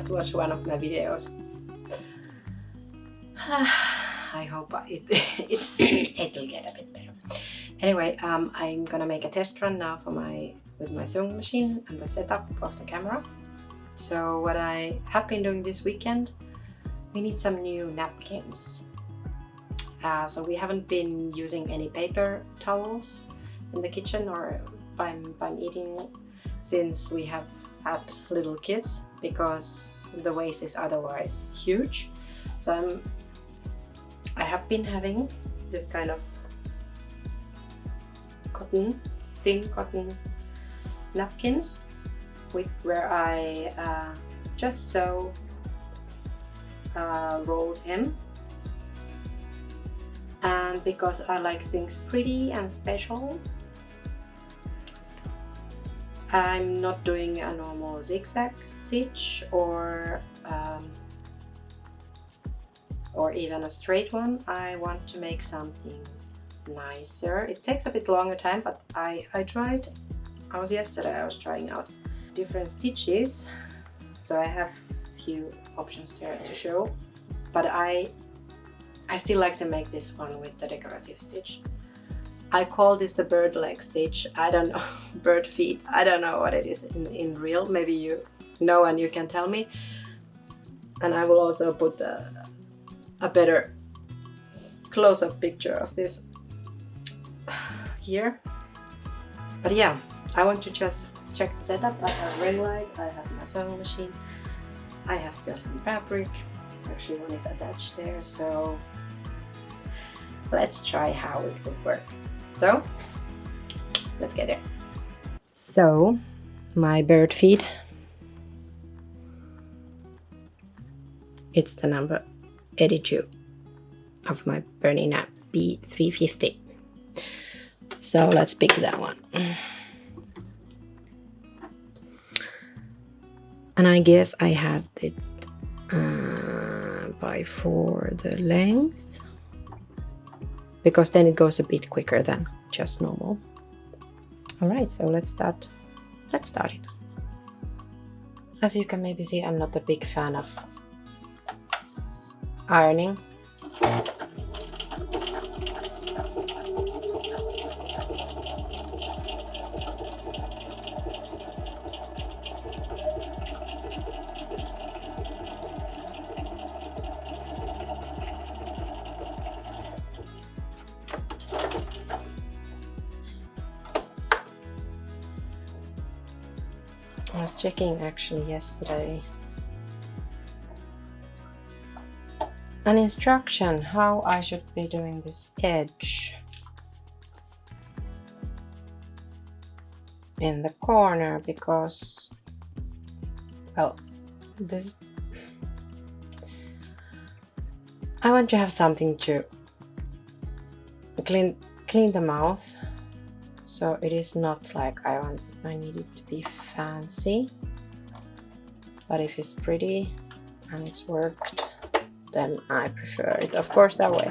just watched one of my videos. I hope it'll get a bit better. Anyway, I'm gonna make a test run now with my sewing machine and the setup of the camera. So what I have been doing this weekend, we need some new napkins. So we haven't been using any paper towels in the kitchen or I'm eating since we have had little kids because the waste is otherwise huge. So I have been having this kind of thin cotton napkins where I just so rolled him. And because I like things pretty and special, I'm not doing a normal zigzag stitch or even a straight one. I want to make something nicer. It takes a bit longer time, but I tried. Yesterday I was trying out different stitches, so I have a few options there to show, but I still like to make this one with the decorative stitch. I call this the bird leg stitch. I don't know, bird feet. I don't know what it is in real. Maybe you know and you can tell me. And I will also put a better close-up picture of this here. But yeah, I want to just check the setup. I have a ring light, I have my sewing machine, I have still some fabric. Actually, one is attached there, so let's try how it would work. So, let's get there. So, my bird feed. It's the number 82 of my Burning Nap B350. So let's pick that one. And I guess I have it by 4 the length, because then it goes a bit quicker than just normal. Alright, so let's start it. As you can maybe see, I'm not a big fan of ironing. I was checking actually yesterday an instruction how I should be doing this edge in the corner, because, well, I want to have something to clean the mouth, so it is not like I need it to be fancy, but if it's pretty and it's worked, then I prefer it, of course, that way.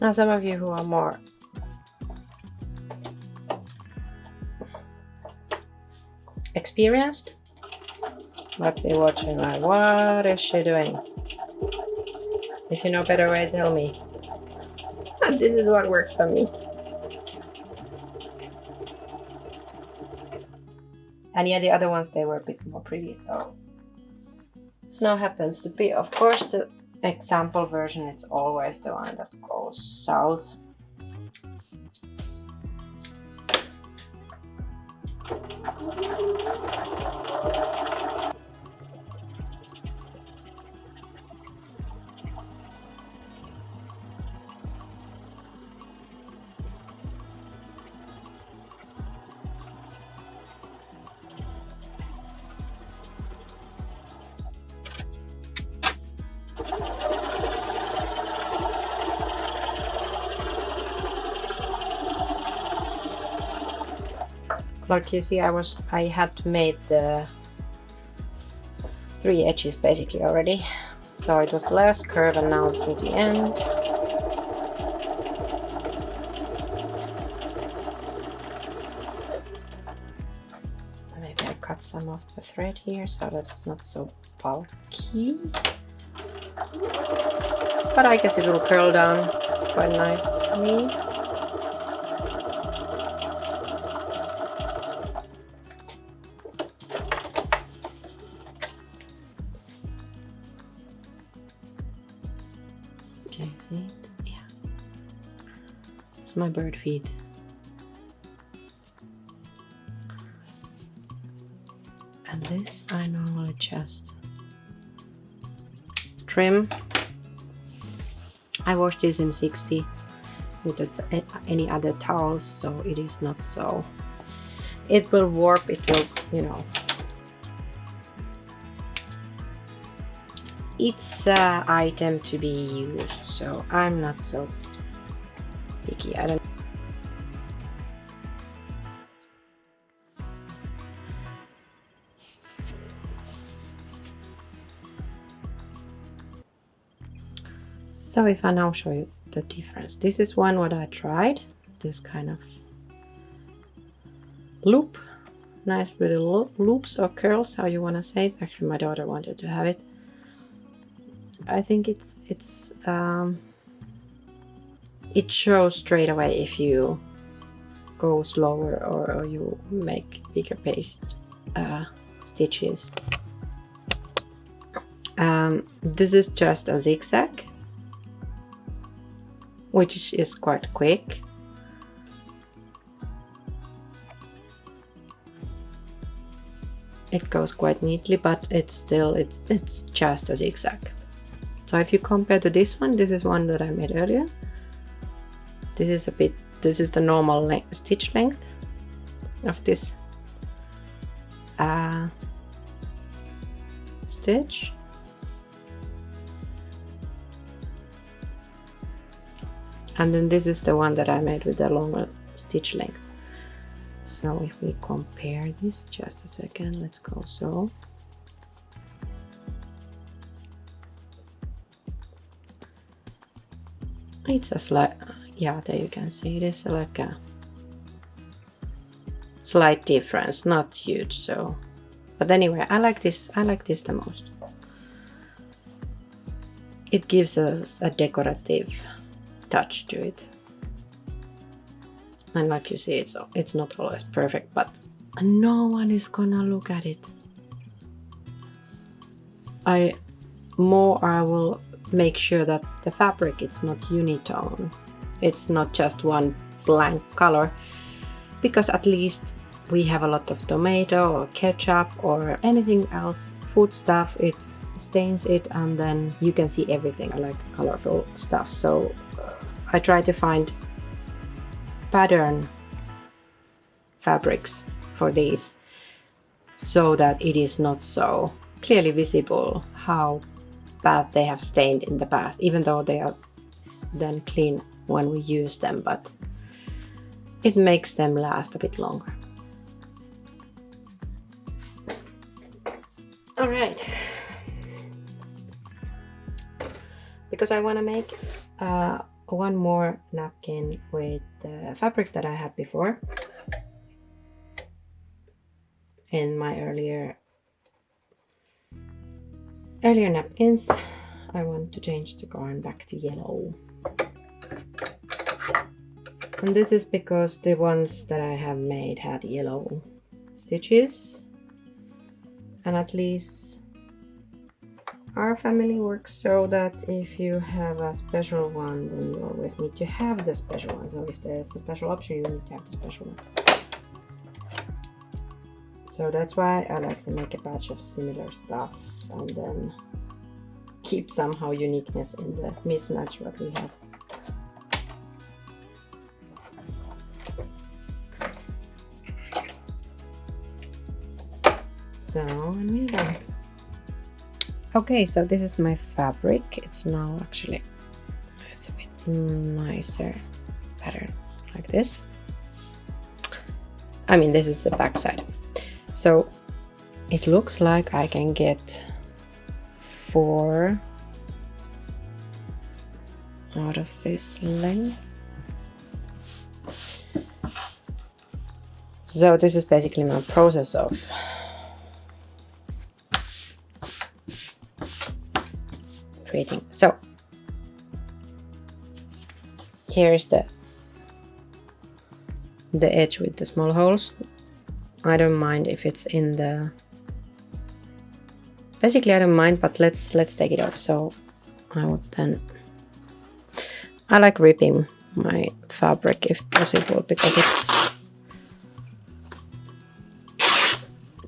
Now some of you who are more experienced might be watching like, what is she doing? If you know better way, tell me. This is what works for me. And yeah, the other ones, they were a bit more pretty, so snow happens to be, of course, the example version. It's always the one that goes south. Like you see, I had to make the 3 edges basically already. So it was the last curve and now to the end. Maybe I cut some of the thread here so that it's not so bulky. But I guess it will curl down quite nicely. Okay, see it? Yeah. It's my bird feed. And this I normally just trim. I wash this in 60 with any other towels, so it is not so. It will warp, it will, you know. It's an item to be used, so I'm not so picky. I don't. So if I now show you the difference, this is one what I tried, this kind of loop, nice little loops or curls, how you want to say it. Actually, my daughter wanted to have it. I think it shows straight away if you go slower or you make bigger paced stitches. This is just a zigzag, which is quite quick. It goes quite neatly, but it's just a zigzag. So if you compare to this is one that I made earlier. This is the normal stitch length of this stitch. And then this is the one that I made with the longer stitch length. So if we compare this, just a second, let's go so. It's a slight, yeah, there you can see it is like a slight difference, not huge, so. But anyway, I like this the most. It gives us a decorative touch to it. And like you see, it's not always perfect, but no one is gonna look at it. I will make sure that the fabric it's not unitone. It's not just one blank color, because at least we have a lot of tomato or ketchup or anything else, food stuff, it stains it, and then you can see everything. I like colorful stuff, so I try to find pattern fabrics for these so that it is not so clearly visible how bad they have stained in the past, even though they are then clean when we use them, but it makes them last a bit longer. All right, because I want to make one more napkin with the fabric that I had before in my earlier napkins. I want to change the garn back to yellow, and this is because the ones that I have made had yellow stitches, and at least our family works so that if you have a special one, then you always need to have the special one. So if there's a special option, you need to have the special one. So that's why I like to make a batch of similar stuff and then keep somehow uniqueness in the mismatch what we have. So I'm moving. Okay, so this is my fabric. It's now actually, it's a bit nicer pattern like this. I mean, this is the back side. So it looks like I can get 4 out of this length. So this is basically my process of creating. So here is the edge with the small holes. I don't mind if it's in the, basically I don't mind, but let's take it off. So I would then, I like ripping my fabric if possible, because it's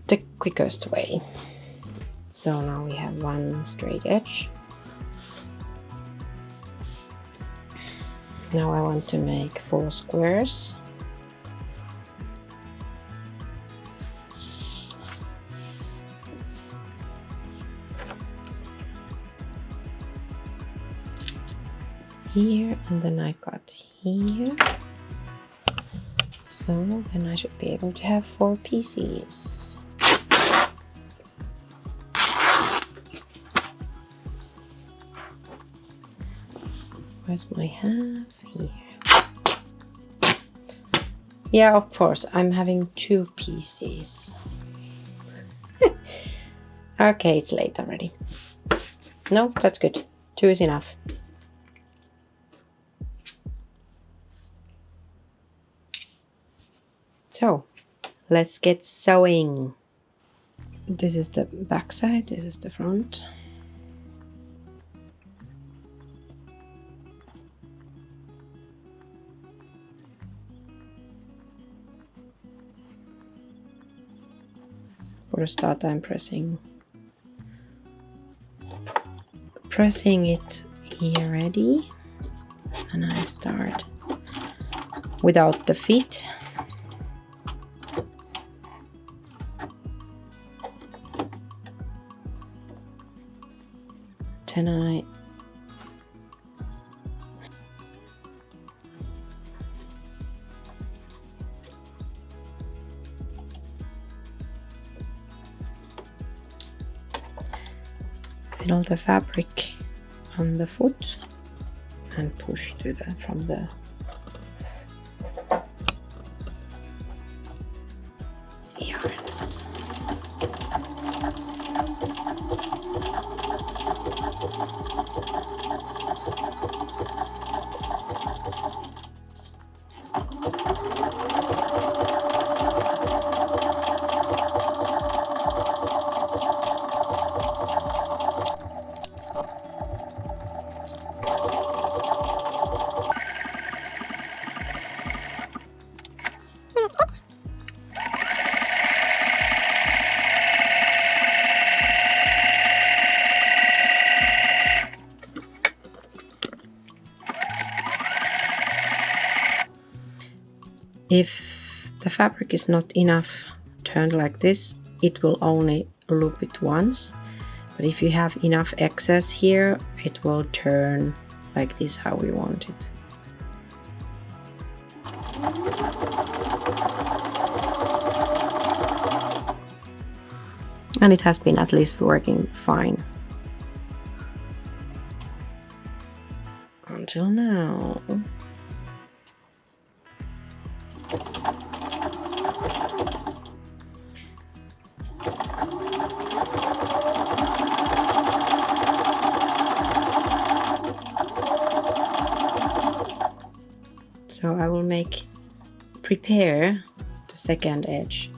the quickest way. So now we have one straight edge. Now I want to make 4 squares. Here, and then I got here. So then I should be able to have 4 pieces. Where's my half? Here. Yeah, of course, I'm having 2 pieces. Okay, it's late already. No, that's good. 2 is enough. So, let's get sewing. This is the back side, this is the front. For the start, I'm pressing it here ready, and I start without the feet. Then I fiddle the fabric on the foot and push to the from the yarns. If the fabric is not enough turned like this, it will only loop it once. But if you have enough excess here, it will turn like this, how we want it. And it has been at least working fine. Until now. So I will prepare the second edge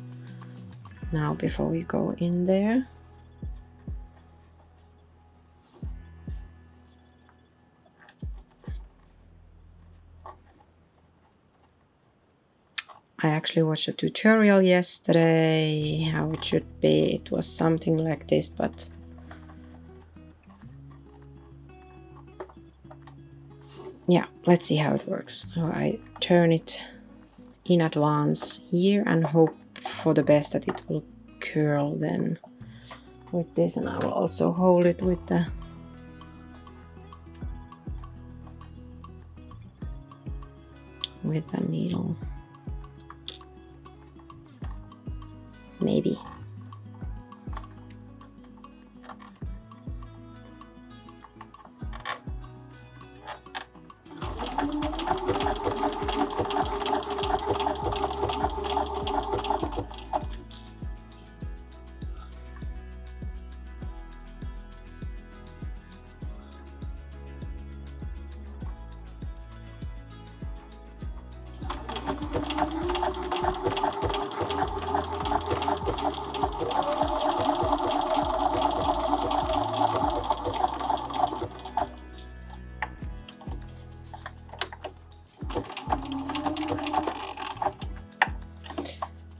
now before we go in there. I actually watched a tutorial yesterday, how it should be. It was something like this, but yeah, let's see how it works. So I turn it in advance here and hope for the best that it will curl then with this, and I will also hold it with the needle.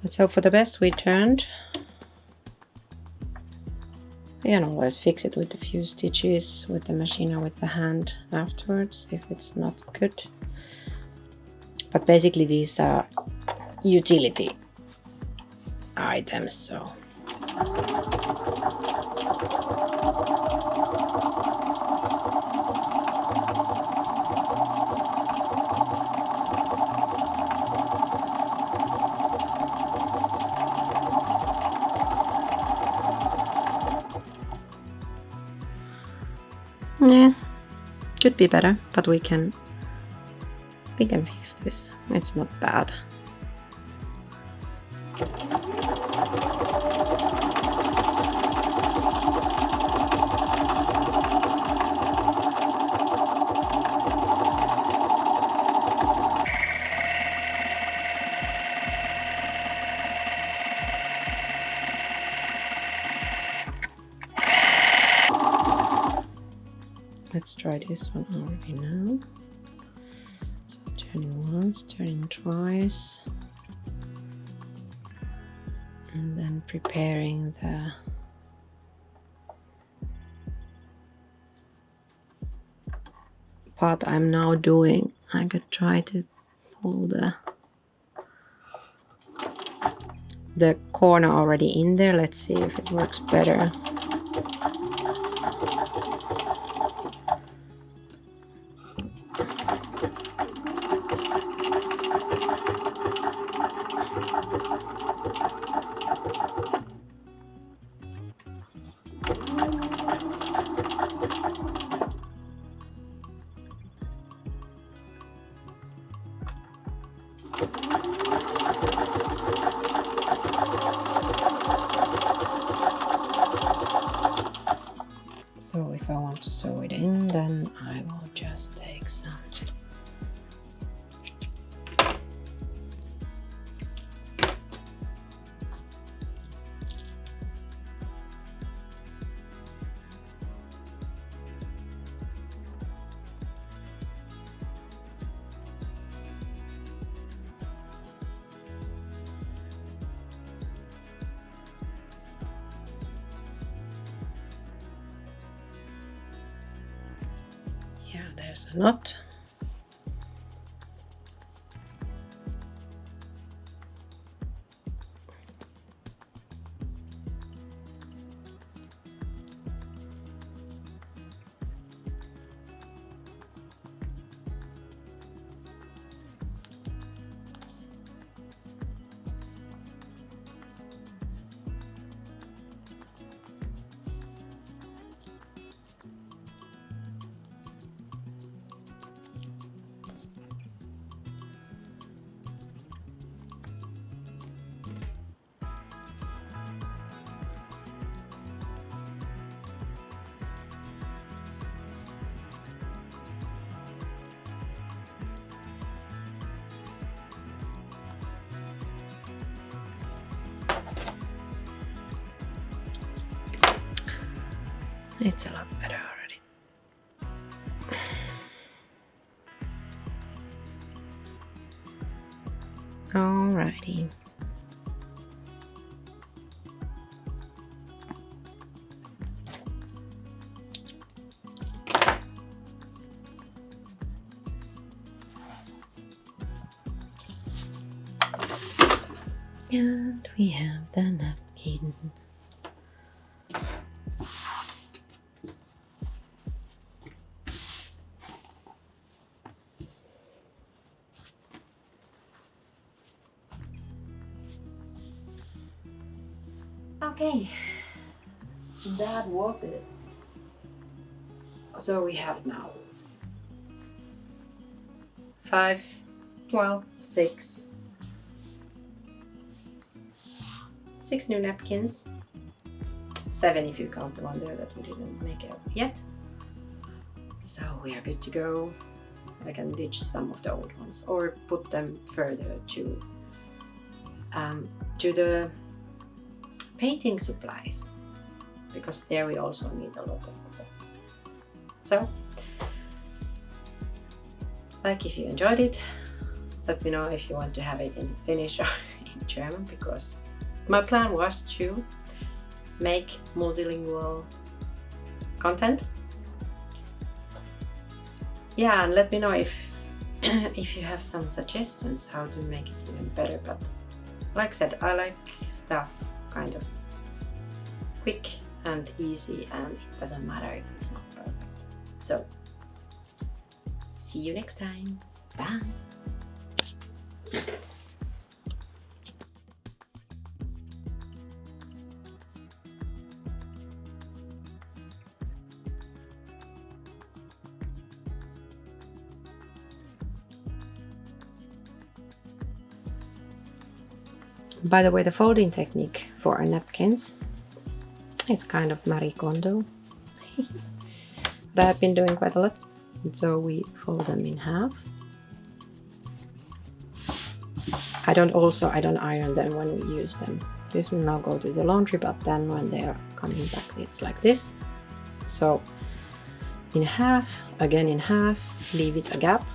Let's hope for the best. We turned. You can always fix it with a few stitches with the machine or with the hand afterwards if it's not good. But basically these are utility items, so yeah, could be better, but we can fix this. It's not bad. Let's try this one already now. So turning once, turning twice, and then preparing the part I'm now doing. I could try to pull the corner already in there. Let's see if it works better. So if I want to sew it in, then I will just take some there's a knot. It's a lot better already. Alrighty. And we have the napkin. Okay, that was it. So we have now 5, 12, 6 new napkins. 7 if you count the one there that we didn't make out yet. So we are good to go. I can ditch some of the old ones or put them further to the painting supplies, because there we also need a lot of them. So, like if you enjoyed it, Let me know if you want to have it in Finnish or in German, because my plan was to make multilingual content. Yeah, and let me know if if you have some suggestions how to make it even better. But like I said, I like stuff kind of quick and easy, and it doesn't matter if it's not perfect. So, see you next time. Bye! By the way, the folding technique for our napkins, it's kind of Marie Kondo. But I've been doing quite a lot. So we fold them in half. I don't iron them when we use them. This will now go to the laundry, but then when they are coming back, it's like this. So in half, again in half, leave it a gap.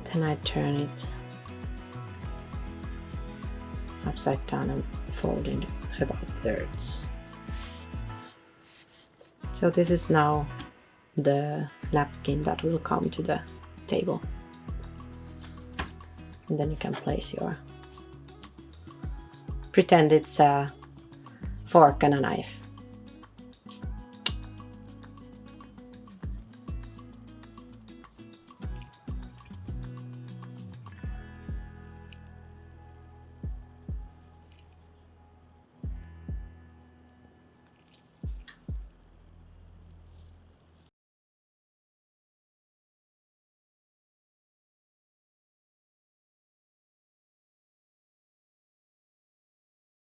Then I turn it upside down and fold in about thirds. So this is now the napkin that will come to the table. And then you can place your, pretend it's a fork and a knife.